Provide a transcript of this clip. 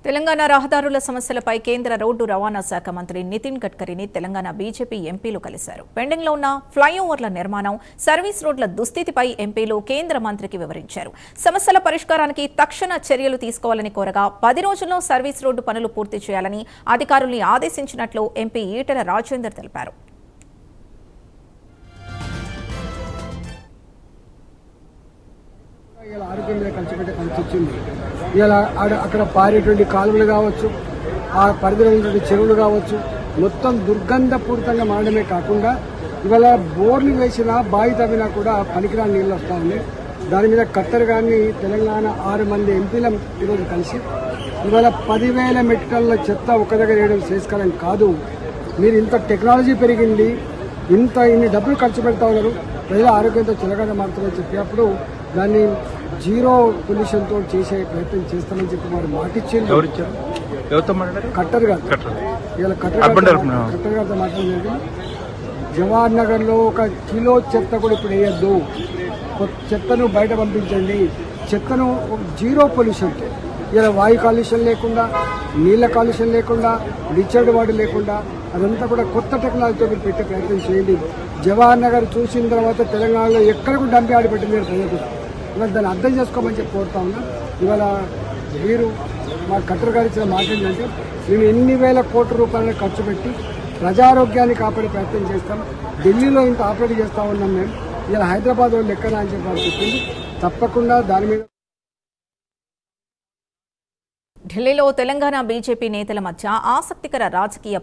తెలంగాణ రహదారుల సమస్యలపై కేంద్ర రోడ్డు రవాణా శాఖ మంత్రి నితిన్ గడ్కరీని తెలంగాణ బీజేపీ ఎంపీలు కలిశారు. పెండింగ్లో ఉన్న ఫ్లైఓవర్ల నిర్మాణం, సర్వీస్ రోడ్ల దుస్థితిపై ఎంపీలు కేంద్ర మంత్రికి వివరించారు. సమస్యల పరిష్కారానికి తక్షణ చర్యలు తీసుకోవాలని కోరగా 10 రోజుల్లో సర్వీస్ రోడ్డు పనులు పూర్తి చేయాలని అధికారుల్ని ఆదేశించినట్లు ఎంపీ ఈటెల రాజేందర్ తెలిపారు. ఆరోగ్యం మీద ఖర్చు పెట్టే పరిస్థితి వచ్చింది. ఇలా అక్కడ పారేటువంటి కాలువలు కావచ్చు, ఆ పరిధిలో ఉన్నటువంటి చెరువులు కావచ్చు, మొత్తం దుర్గంధపూరితంగా మారడమే కాకుండా ఇవాళ బోర్లు వేసినా బావి తవ్వినా కూడా పనికిరాని నీళ్ళు వస్తూ ఉన్నాయి. దాని మీద కత్తెర గారిని తెలంగాణ 6 మంది ఎంపీల ఈరోజు కలిసి ఇవాళ 10,000 మెట్రిక్ టన్నుల చెత్త ఒక దగ్గర వేయడం శ్రేయస్కరం కాదు. మీరు ఇంత టెక్నాలజీ పెరిగింది, ఇన్ని డబ్బులు ఖర్చు పెడతా ఉన్నారు, ప్రజల ఆరోగ్యంతో చిలకగా మారుతుందని చెప్పినప్పుడు దాన్ని జీరో పొల్యూషన్తో చేసే ప్రయత్నం చేస్తామని చెప్పి వారు మాటిచ్చింది. కట్టర్ గారు ఇవాళ కట్టర్ గారితో మాట్లాడినది. జవహర్ నగర్లో 1 కిలో చెత్త కూడా ఇప్పుడు వేయద్దు, చెత్తను బయట పంపించండి, చెత్తను జీరో పొల్యూషన్తో ఇలా వాయు కాలుష్యం లేకుండా, నీళ్ళ కాలుష్యం లేకుండా, డిశ్చార్జ్ వాటర్ లేకుండా అదంతా కూడా కొత్త టెక్నాలజీతో మీరు పెట్టే ప్రయత్నం చేయండి. జవహర్ నగర్ చూసిన తర్వాత తెలంగాణలో ఎక్కడికి డంపి ఆడిపెట్టింది ప్రజలకు. ఇవాళ దాన్ని అర్థం చేసుకోమని చెప్పి కోరుతా ఉన్నా. ఇవాళ మీరు మా కట్టరు గారు ఇచ్చిన మాట ఏంటంటే, మేము ఎన్ని వేల కోట్ల రూపాయలను ఖర్చు పెట్టి ప్రజారోగ్యాన్ని కాపాడే ప్రయత్నం చేస్తాం. ఢిల్లీలో ఇంత ఆపరేట్ చేస్తూ ఉన్నాం మేము, ఇలా హైదరాబాద్ వాళ్ళు ఎక్కడ అని చెప్పి వాళ్ళు చెప్పింది. తప్పకుండా దాని మీద ఢిల్లీలో తెలంగాణ బీజేపీ నేతల మధ్య ఆసక్తికర రాజకీయ